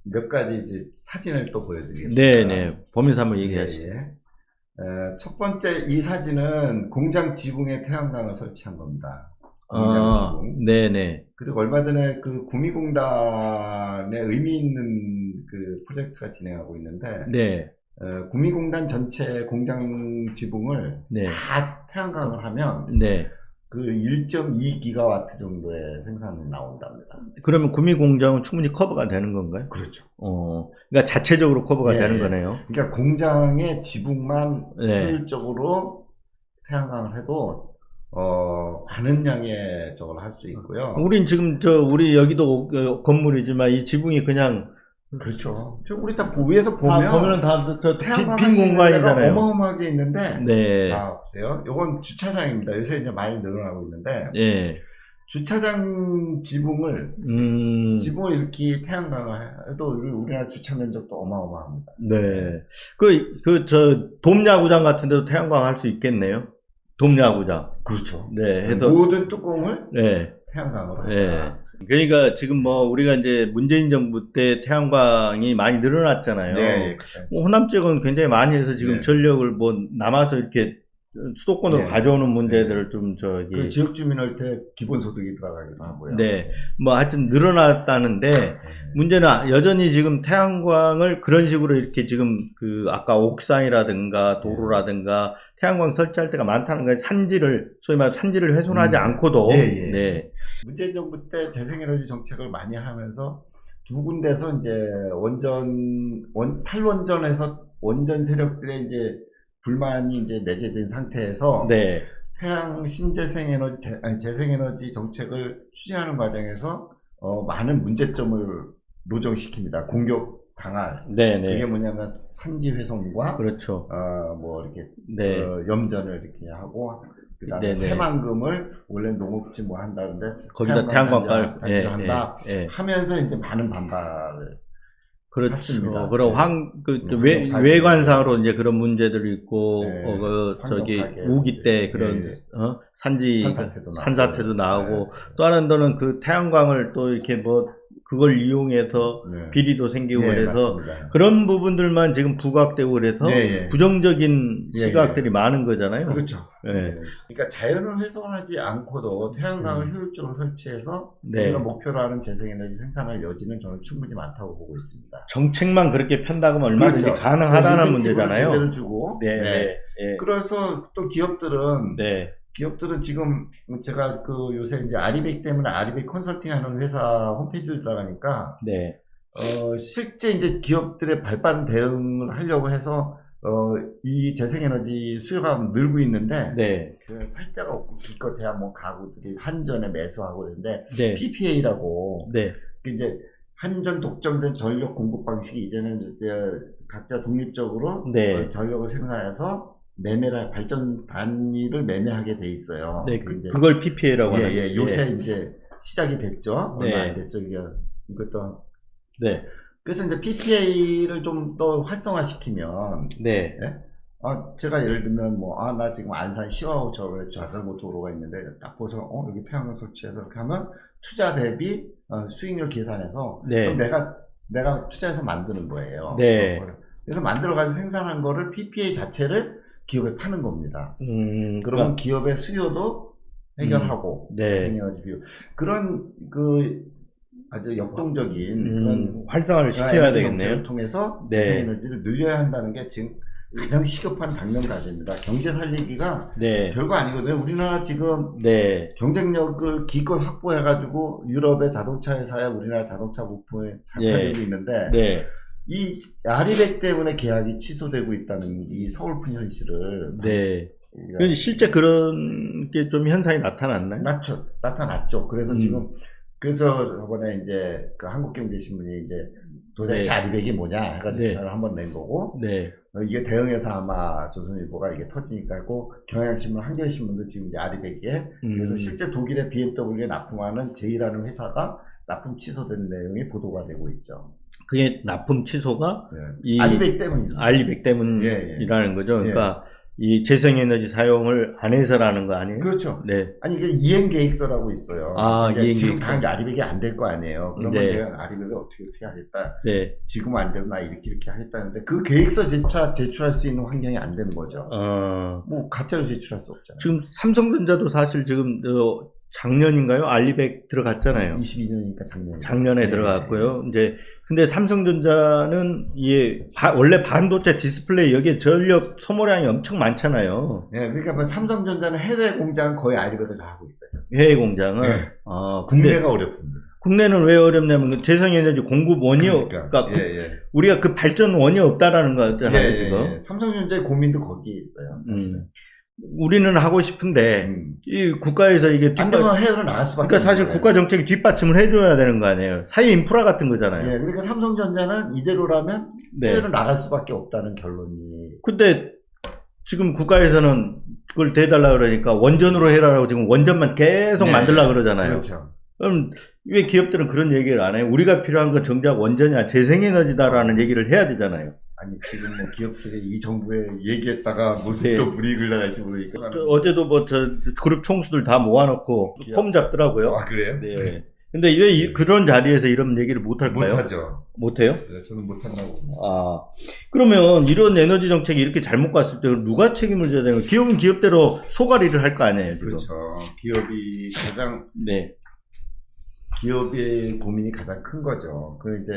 Speaker 2: 몇 가지 이제 사진을 또 보여드리겠습니다.
Speaker 1: 네네. 보면서 한번 얘기하시죠.
Speaker 2: 예, 예. 첫 번째 이 사진은 공장 지붕에 태양광을 설치한 겁니다. 공장 지붕.
Speaker 1: 네네.
Speaker 2: 그리고 얼마 전에 그 구미공단에 의미 있는 그 프로젝트가 진행하고 있는데,
Speaker 1: 네.
Speaker 2: 구미공단 전체 공장 지붕을
Speaker 1: 네.
Speaker 2: 다 태양광을 하면
Speaker 1: 네.
Speaker 2: 그 1.2기가와트 정도의 생산이 나온답니다.
Speaker 1: 그러면 구미공장은 충분히 커버가 되는 건가요?
Speaker 2: 그렇죠.
Speaker 1: 그러니까 자체적으로 커버가
Speaker 2: 네.
Speaker 1: 되는 거네요.
Speaker 2: 그러니까 공장의 지붕만
Speaker 1: 네.
Speaker 2: 효율적으로 태양광을 해도 많은 양의 저걸 할 수 있고요.
Speaker 1: 우린 지금 우리 여기도 건물이지만 이 지붕이 그냥
Speaker 2: 그렇죠. 우리 다 위에서
Speaker 1: 보면은 다 빈 공간이잖아요.
Speaker 2: 어마어마하게 있는데,
Speaker 1: 네.
Speaker 2: 자 보세요. 이건 주차장입니다. 요새 이제 많이 늘어나고 있는데,
Speaker 1: 네.
Speaker 2: 주차장 지붕을 이렇게 태양광을 해도 우리나라 주차 면적도 어마어마합니다.
Speaker 1: 네. 돔야구장 같은 데도 태양광 할 수 있겠네요. 돔야구장.
Speaker 2: 그렇죠.
Speaker 1: 네. 해서
Speaker 2: 모든 뚜껑을
Speaker 1: 네.
Speaker 2: 태양광으로
Speaker 1: 네.
Speaker 2: 했다.
Speaker 1: 그러니까 지금 뭐 우리가 이제 문재인 정부 때 태양광이 많이 늘어났잖아요.
Speaker 2: 네.
Speaker 1: 뭐 호남 지역은 굉장히 많이 해서 지금
Speaker 2: 네.
Speaker 1: 전력을 뭐 남아서 이렇게 수도권으로
Speaker 2: 네.
Speaker 1: 가져오는 문제들을 좀
Speaker 2: 그 지역 주민한테 기본소득이 들어가기도 하고요.
Speaker 1: 네. 뭐 하여튼 늘어났다는데 문제는 여전히 지금 태양광을 그런 식으로 이렇게 지금 아까 옥상이라든가 도로라든가 태양광 설치할 때가 많다는 거예요. 소위 말해 산지를 훼손하지 않고도.
Speaker 2: 네.
Speaker 1: 네.
Speaker 2: 문재인 정부 때 재생에너지 정책을 많이 하면서 두 군데서 이제 탈원전에서 원전 세력들의 이제 불만이 이제 내재된 상태에서
Speaker 1: 네.
Speaker 2: 재생에너지 정책을 추진하는 과정에서 많은 문제점을 노정시킵니다. 공격당할.
Speaker 1: 네네.
Speaker 2: 그게 뭐냐면 산지 훼손과
Speaker 1: 그렇죠.
Speaker 2: 뭐 이렇게
Speaker 1: 네.
Speaker 2: 염전을 이렇게 하고 그다음에
Speaker 1: 네네.
Speaker 2: 새만금을 원래 농업지 뭐 한다는데
Speaker 1: 거기다 태양광
Speaker 2: 발전한다 하면서 이제 많은 반발을
Speaker 1: 그렇죠.
Speaker 2: 샀습니다.
Speaker 1: 그럼 외관상으로 이제 그런 문제들이 있고, 우기 때 그런, 산사태도 나오고, 또 하나는 그 태양광을 또 이렇게 그걸 이용해서 비리도 생기고 그래서
Speaker 2: 맞습니다.
Speaker 1: 그런 부분들만 지금 부각되고 그래서 부정적인 시각들이 많은 거잖아요.
Speaker 2: 그렇죠.
Speaker 1: 네.
Speaker 2: 그러니까 자연을 훼손하지 않고도 태양광을 효율적으로 설치해서 우리가 목표로 하는 재생에너지 생산할 여지는 저는 충분히 많다고 보고 있습니다.
Speaker 1: 정책만 그렇게 편다고 하면 얼마든지 가능하다는 문제잖아요.
Speaker 2: 제대로 주고.
Speaker 1: 네.
Speaker 2: 그래서 또 기업들은 지금 제가 요새 이제 아리백 때문에 아리백 컨설팅 하는 회사 홈페이지를 들어가니까 실제 이제 기업들의 발판 대응을 하려고 해서 이 재생에너지 수요가 늘고 있는데 살 데가 없고 기껏해야 뭐 가구들이 한전에 매수하고 그러는데 PPA라고 이제 한전 독점된 전력 공급 방식이 이제는 이제 각자 독립적으로 전력을 생산해서 발전 단위를 매매하게 돼 있어요.
Speaker 1: 네, 그걸 PPA라고 하는.
Speaker 2: 요새 이제 시작이 됐죠. 얼마 안 됐죠. 이것도. 그래서 이제 PPA를 좀 더 활성화시키면. 제가 예를 들면 나 지금 안산 시와호철에 자전거 도로가 있는데 딱 보서 여기 태양광 설치해서 이렇게 하면 투자 대비 수익률 계산해서 그럼 내가 투자해서 만드는 거예요. 그래서 만들어가지고 생산한 거를 PPA 자체를 기업에 파는 겁니다. 그러면 기업의 수요도 해결하고 재생에너지 비율 그런 아주 역동적인 그런
Speaker 1: 활성화를 시켜야 되겠네요.
Speaker 2: 정책을 통해서 재생에너지를 늘려야 한다는 게 지금 가장 시급한 당면 과제입니다. 경제 살리기가 별거 아니거든요. 우리나라 지금 경쟁력을 기껏 확보해가지고 유럽의 자동차 회사야 우리나라 자동차 부품을 잘 팔리고 있는데 이 아리백 때문에 계약이 취소되고 있다는 이 서글픈 현실을
Speaker 1: 실제 그런 게 좀 현상이 나타났나요?
Speaker 2: 나타났죠. 그래서 지금 그래서 저번에 이제 그 한국경제신문이 이제 도대체
Speaker 1: 네.
Speaker 2: 아리백이 뭐냐 해가지고
Speaker 1: 네.
Speaker 2: 기사를 한번 낸 거고,
Speaker 1: 네.
Speaker 2: 이게 대응해서 아마 조선일보가 이게 터지니까 했고, 경향신문, 한겨레신문도 지금 이제 아리백에, 그래서 실제 독일의 BMW에 납품하는 제이라는 회사가 납품 취소된 내용이 보도가 되고 있죠.
Speaker 1: 그게 납품 취소가
Speaker 2: 네.
Speaker 1: 이
Speaker 2: 아리백 때문이죠.
Speaker 1: 알리백 때문이라는 거죠. 그러니까 이 재생에너지 사용을 안 해서라는 거 아니에요?
Speaker 2: 그렇죠.
Speaker 1: 네.
Speaker 2: 아니 이게 이행계획서라고 있어요.
Speaker 1: 아,
Speaker 2: 그러니까 지금
Speaker 1: 이행계획서.
Speaker 2: 당연히 아리백이 안 될 거 아니에요. 그러면
Speaker 1: 네.
Speaker 2: 내가 아리백을 어떻게 하겠다.
Speaker 1: 네.
Speaker 2: 지금 안 되면 나 이렇게 하겠다는데 그 계획서조차 제출할 수 있는 환경이 안 되는 거죠. 뭐 가짜로 제출할 수 없잖아요.
Speaker 1: 지금 삼성전자도 사실 지금 작년인가요? 알리백 들어갔잖아요.
Speaker 2: 22년이니까
Speaker 1: 작년에
Speaker 2: 네.
Speaker 1: 들어갔고요. 이제 근데 삼성전자는 이게 원래 반도체 디스플레이 여기에 전력 소모량이 엄청 많잖아요.
Speaker 2: 네, 그러니까 뭐 삼성전자는 해외 공장 거의 알리백을 다 하고 있어요.
Speaker 1: 해외 공장은.
Speaker 2: 네.
Speaker 1: 근데
Speaker 2: 국내가 어렵습니다.
Speaker 1: 국내는 왜 어렵냐면 재생에너지 공급원이 그러니까 우리가 그 발전원이 없다라는 거잖아요, 지금.
Speaker 2: 삼성전자의 고민도 거기에 있어요. 사실은.
Speaker 1: 우리는 하고 싶은데 이 국가에서 이게
Speaker 2: 안 되면 해외로 나갈 수밖에.
Speaker 1: 그러니까 사실 국가 정책이 뒷받침을 해줘야 되는 거 아니에요. 사회 인프라 같은 거잖아요.
Speaker 2: 네, 그러니까 삼성전자는 이대로라면 해외로 나갈 수밖에 없다는 결론이.
Speaker 1: 근데 지금 국가에서는 그걸 대달라 그러니까 원전으로 해라라고 지금 원전만 계속 만들라 그러잖아요.
Speaker 2: 그렇죠.
Speaker 1: 그럼 왜 기업들은 그런 얘기를 안 해요? 우리가 필요한 건 정작 원전이야 재생에너지다라는 얘기를 해야 되잖아요.
Speaker 2: 아니 지금 뭐 기업들이 이 정부에 얘기했다가 무슨 또 불이익을 나갈지 모르니까.
Speaker 1: 어제도 뭐 저 그룹 총수들 다 모아놓고 폼 잡더라고요.
Speaker 2: 아 그래요?
Speaker 1: 네. 근데 왜 그런 자리에서 이런 얘기를 못 할까요?
Speaker 2: 못하죠.
Speaker 1: 못해요?
Speaker 2: 네, 저는 못한다고.
Speaker 1: 그러면 이런 에너지 정책이 이렇게 잘못 갔을 때 누가 책임을 져야 되는 거예요? 기업은 기업대로 소가리를 할 거 아니에요, 지금?
Speaker 2: 그렇죠. 기업이 가장
Speaker 1: 네.
Speaker 2: 기업의 고민이 가장 큰 거죠. 그 이제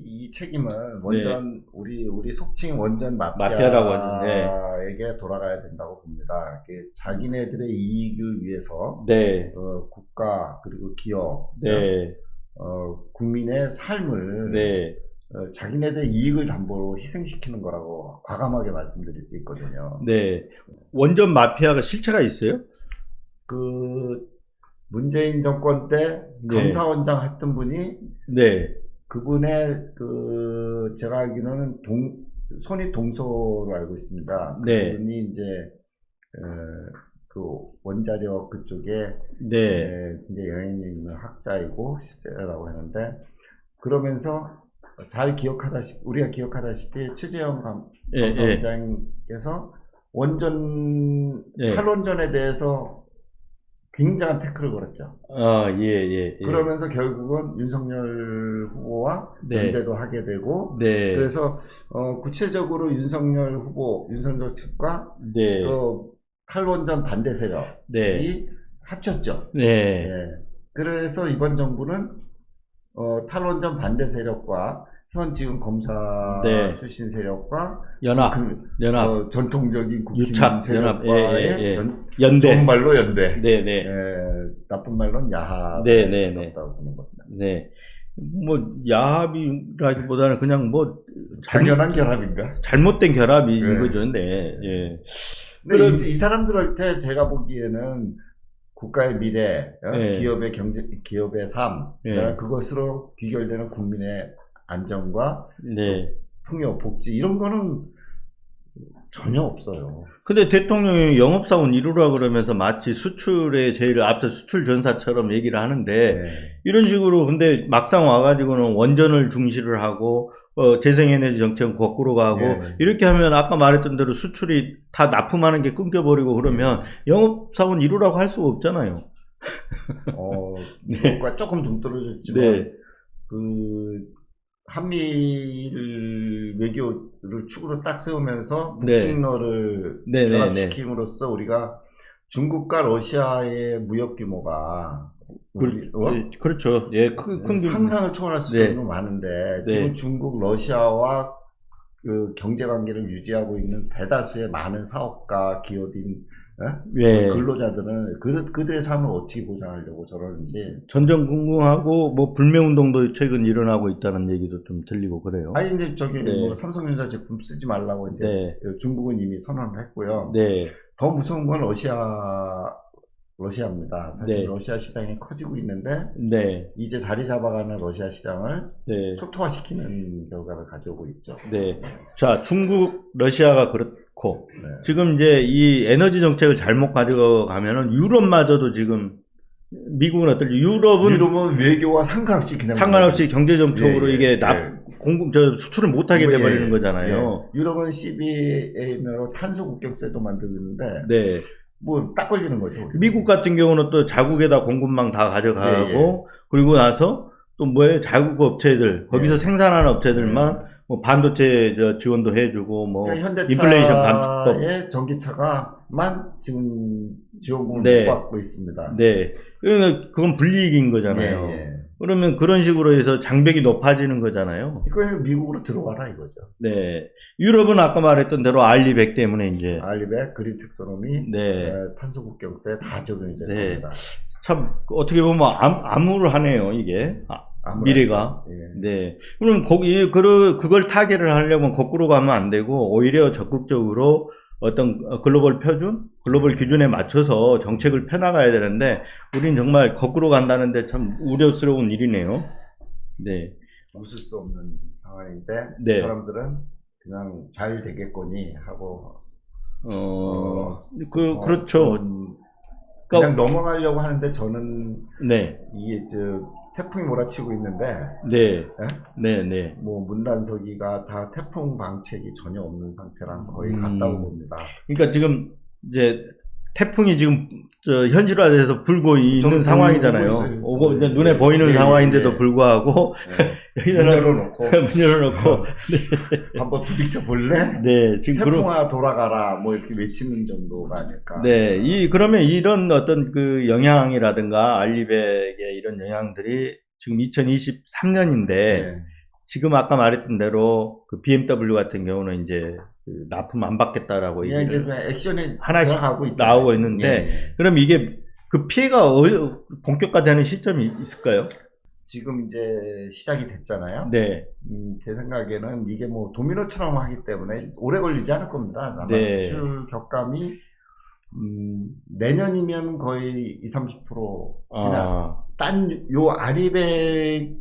Speaker 2: 이 책임은 원전 우리 속칭 원전
Speaker 1: 마피아라고 하는데
Speaker 2: 마피아에게 돌아가야 된다고 봅니다. 자기네들의 이익을 위해서 국가 그리고 기업, 국민의 삶을 자기네들 이익을 담보로 희생시키는 거라고 과감하게 말씀드릴 수 있거든요.
Speaker 1: 네. 원전 마피아가 실체가 있어요?
Speaker 2: 그 문재인 정권 때 감사원장 했던 분이 그분의 제가 알기로는 손이 동서로 알고 있습니다. 그분이 이제 그 원자력 그쪽에 이제 영향력 있는 학자이고 실제라고 하는데 그러면서 잘 우리가 기억하다시피 최재형 감사원장께서 탈원전에 대해서 굉장한 태클을 걸었죠. 그러면서 결국은 윤석열 후보와 연대도 하게 되고, 그래서 구체적으로 윤석열 측과 탈원전 반대 세력이 합쳤죠. 그래서 이번 정부는 탈원전 반대 세력과 현 지금 검사 출신 세력과
Speaker 1: 연합
Speaker 2: 전통적인 국힘
Speaker 1: 유착
Speaker 2: 세력과의
Speaker 1: 연대.
Speaker 2: 좋은 말로 연대. 나쁜 말로는 야합이라고 보는 겁니다.
Speaker 1: 뭐 야합이라기보다는 그냥 뭐
Speaker 2: 당연한 결합인가?
Speaker 1: 잘못된 결합인 거죠.
Speaker 2: 근데 이 사람들한테 제가 보기에는 국가의 미래, 기업의 삶, 그것으로 귀결되는 국민의 안정과 풍요, 복지 이런 거는 전혀 없어요.
Speaker 1: 근데 대통령이 영업사원 이루라 그러면서 마치 수출에 제일 앞서 수출 전사처럼 얘기를 하는데 이런 식으로 근데 막상 와가지고는 원전을 중시를 하고 재생에너지 정책은 거꾸로 가고 이렇게 하면 아까 말했던 대로 수출이 다 납품하는 게 끊겨버리고 그러면 영업사원 이루라고 할 수가 없잖아요.
Speaker 2: 이것과 조금 동떨어졌지만 한미일 외교를 축으로 딱 세우면서 북중러를 결합시킴으로써 우리가 중국과 러시아의 무역 규모가
Speaker 1: 그렇죠. 큰
Speaker 2: 상상을 초월할 수는 많은데 지금 중국, 러시아와 그 경제 관계를 유지하고 있는 대다수의 많은 사업가, 기업인 근로자들은 그들의 삶을 어떻게 보장하려고 저러는지
Speaker 1: 전전긍긍하고 뭐 불매운동도 최근 일어나고 있다는 얘기도 좀 들리고 그래요.
Speaker 2: 아니 이제 뭐 삼성전자 제품 쓰지 말라고 이제 중국은 이미 선언을 했고요. 더 무서운 건 러시아 러시아입니다. 사실
Speaker 1: 네.
Speaker 2: 러시아 시장이 커지고 있는데
Speaker 1: 네.
Speaker 2: 이제 자리 잡아가는 러시아 시장을
Speaker 1: 네.
Speaker 2: 초토화시키는 결과를 가져오고 있죠.
Speaker 1: 네. 자, 중국, 러시아가 그렇고
Speaker 2: 네.
Speaker 1: 지금 이제 이 에너지 정책을 잘못 가져가면은 유럽마저도 지금 미국은 어떨지 유럽은
Speaker 2: 외교와 상관없이 그냥
Speaker 1: 상관없이 경제 정책으로
Speaker 2: 예, 예,
Speaker 1: 이게
Speaker 2: 예.
Speaker 1: 수출을 못하게
Speaker 2: 예,
Speaker 1: 돼버리는
Speaker 2: 예.
Speaker 1: 거잖아요.
Speaker 2: 예. 유럽은 CBA로 탄소 국경세도 만들고 있는데
Speaker 1: 네.
Speaker 2: 뭐 딱 걸리는 거죠. 우리는.
Speaker 1: 미국 같은 경우는 또 자국에다 공급망 다 가져가고
Speaker 2: 예, 예.
Speaker 1: 그리고 나서 또 뭐예요? 자국 업체들 거기서
Speaker 2: 예.
Speaker 1: 생산하는 업체들만 뭐 반도체 지원도 해주고 뭐
Speaker 2: 그러니까
Speaker 1: 인플레이션 감축법.
Speaker 2: 현대차의 전기차가만 지금 지원금을
Speaker 1: 네.
Speaker 2: 못 받고 있습니다.
Speaker 1: 네. 그러니까 그건 불이익인 거잖아요.
Speaker 2: 예, 예.
Speaker 1: 그러면 그런 식으로 해서 장벽이 높아지는 거잖아요.
Speaker 2: 이거 미국으로 들어와라 이거죠.
Speaker 1: 네. 유럽은 아까 말했던 대로 알리100 때문에 이제
Speaker 2: 알리백, 그린 텍소노미,
Speaker 1: 네.
Speaker 2: 탄소 국경세 다 적용이 될
Speaker 1: 네.
Speaker 2: 겁니다.
Speaker 1: 참 어떻게 보면 암울하네요 이게 미래가.
Speaker 2: 예.
Speaker 1: 네. 그럼 그걸 타개를 하려면 거꾸로 가면 안 되고 오히려 적극적으로 어떤 글로벌 표준, 글로벌 기준에 맞춰서 정책을 펴나가야 되는데 우린 정말 거꾸로 간다는데 참 우려스러운 일이네요. 네.
Speaker 2: 웃을 수 없는 상황인데
Speaker 1: 네.
Speaker 2: 사람들은 그냥 잘 되겠거니 하고
Speaker 1: 그렇죠.
Speaker 2: 그냥 넘어가려고 하는데 저는
Speaker 1: 네.
Speaker 2: 이게 태풍이 몰아치고 있는데
Speaker 1: 네.
Speaker 2: 예?
Speaker 1: 네, 네.
Speaker 2: 뭐 문단서기가 다 태풍 방책이 전혀 없는 상태랑 거의 같다고 봅니다.
Speaker 1: 그러니까 지금 이제 태풍이 지금 현실화돼서 불고 있는 상황이잖아요. 오고 이제 눈에 보이는 상황인데도 불구하고
Speaker 2: 문 열어놓고
Speaker 1: 문 열어놓고
Speaker 2: 한번 부딪혀 볼래?
Speaker 1: 네, 지금
Speaker 2: 태풍아 돌아가라 뭐 이렇게 외치는 정도가 아닐까.
Speaker 1: 네, 그러면 이런 어떤 그 영향이라든가 알리백의 이런 영향들이 지금 2023년인데
Speaker 2: 네.
Speaker 1: 지금 아까 말했던 대로 그 BMW 같은 경우는 이제 그 납품 안 받겠다라고
Speaker 2: 이제 액션에
Speaker 1: 하나씩
Speaker 2: 들어가고
Speaker 1: 나오고 있는데 그럼 이게 그 피해가 본격화되는 시점이 있을까요?
Speaker 2: 지금 이제 시작이 됐잖아요.
Speaker 1: 네.
Speaker 2: 제 생각에는 이게 뭐 도미노처럼 하기 때문에 오래 걸리지 않을 겁니다. 아마
Speaker 1: 네.
Speaker 2: 수출 격감이 내년이면 거의 20-30% 그냥 딴 요 아리백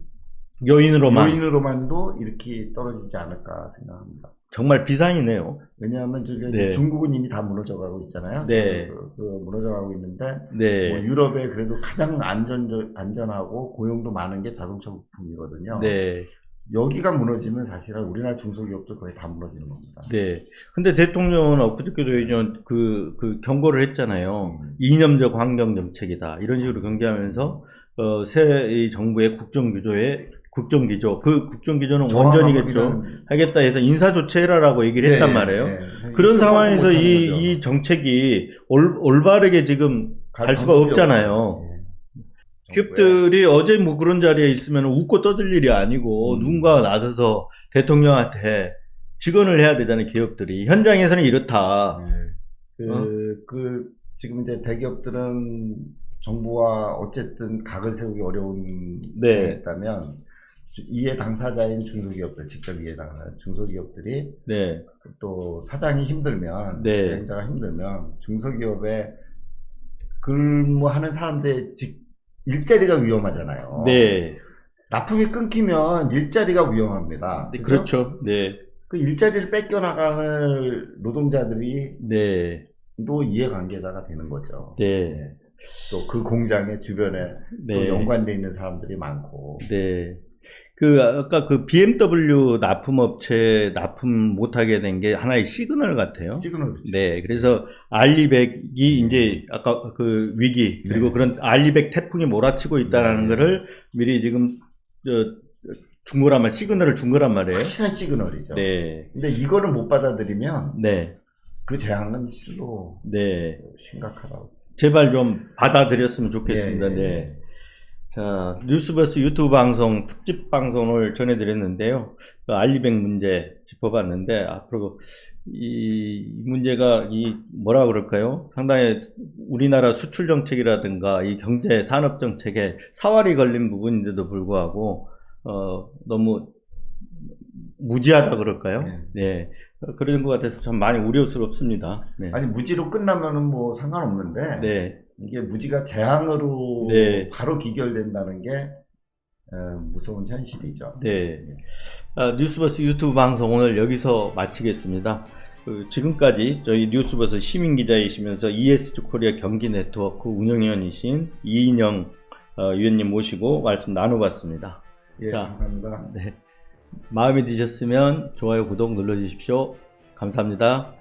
Speaker 2: 요인으로만도 이렇게 떨어지지 않을까 생각합니다.
Speaker 1: 정말 비상이네요.
Speaker 2: 왜냐하면 저기
Speaker 1: 네.
Speaker 2: 중국은 이미 다 무너져가고 있잖아요.
Speaker 1: 네.
Speaker 2: 무너져가고 있는데
Speaker 1: 네.
Speaker 2: 뭐 유럽에 그래도 가장 안전하고 고용도 많은 게 자동차 부품이거든요.
Speaker 1: 네.
Speaker 2: 여기가 무너지면 사실은 우리나라 중소기업도 거의 다 무너지는 겁니다.
Speaker 1: 네. 근데 대통령은 엊그저께도 이제 그 경고를 했잖아요. 이념적 환경 정책이다. 이런 식으로 경계하면서 새 정부의 국정기조, 그 국정기조는 원전이겠죠. 하겠다 해서 인사조치해라라고 얘기를 했단 말이에요. 그런 상황에서 이 정책이 올바르게 지금 갈 수가 없잖아요. 기업들이 어제 뭐 그런 자리에 있으면 웃고 떠들 일이 아니고 누군가가 나서서 대통령한테 직언을 해야 되잖아요, 기업들이. 현장에서는 이렇다.
Speaker 2: 지금 이제 대기업들은 정부와 어쨌든 각을 세우기 어려운
Speaker 1: 네.
Speaker 2: 게 있다면 이해 당사자인 중소기업들, 직접 이해 당사자 중소기업들이
Speaker 1: 네.
Speaker 2: 또 사장이 힘들면,
Speaker 1: 네.
Speaker 2: 대행자가 힘들면 중소기업에 근무하는 사람들의 일자리가 위험하잖아요.
Speaker 1: 네.
Speaker 2: 납품이 끊기면 일자리가 위험합니다.
Speaker 1: 네, 그렇죠. 네.
Speaker 2: 그 일자리를 뺏겨나가는 노동자들이
Speaker 1: 네.
Speaker 2: 또 이해관계자가 되는 거죠.
Speaker 1: 네.
Speaker 2: 네. 또 그 공장의 주변에
Speaker 1: 네.
Speaker 2: 또 연관되어 있는 사람들이 많고.
Speaker 1: 네. 아까 그 BMW 납품업체 납품 못하게 된 게 하나의 시그널 같아요.
Speaker 2: 시그널.
Speaker 1: 네. 그래서 알리백이 이제 아까 그 위기, 그리고
Speaker 2: 네.
Speaker 1: 그런 알리백 태풍이 몰아치고 있다는 거를 미리 지금, 시그널을 준 거란 말이에요.
Speaker 2: 확실한 시그널이죠.
Speaker 1: 네.
Speaker 2: 근데 이거를 못 받아들이면
Speaker 1: 네.
Speaker 2: 그 재앙은 실로
Speaker 1: 네.
Speaker 2: 심각하다고.
Speaker 1: 제발 좀 받아들였으면 좋겠습니다.
Speaker 2: 예.
Speaker 1: 네. 자, 뉴스버스 유튜브 방송, 특집 방송을 전해드렸는데요. 알리백 문제 짚어봤는데, 앞으로 이 문제가 뭐라 그럴까요? 상당히 우리나라 수출 정책이라든가 이 경제 산업 정책에 사활이 걸린 부분인데도 불구하고, 너무 무지하다 그럴까요? 네. 그런 것 같아서 참 많이 우려스럽습니다. 네.
Speaker 2: 아니, 무지로 끝나면은 뭐 상관없는데.
Speaker 1: 네.
Speaker 2: 이게 무지가 재앙으로
Speaker 1: 네.
Speaker 2: 바로 기결된다는 게 무서운 현실이죠.
Speaker 1: 네. 뉴스버스 유튜브 방송 오늘 여기서 마치겠습니다. 지금까지 저희 뉴스버스 시민기자이시면서 ESG 코리아 경기 네트워크 운영위원이신 이인영 위원님 모시고 말씀 나눠봤습니다.
Speaker 2: 예, 감사합니다.
Speaker 1: 네. 마음에 드셨으면 좋아요, 구독 눌러주십시오. 감사합니다.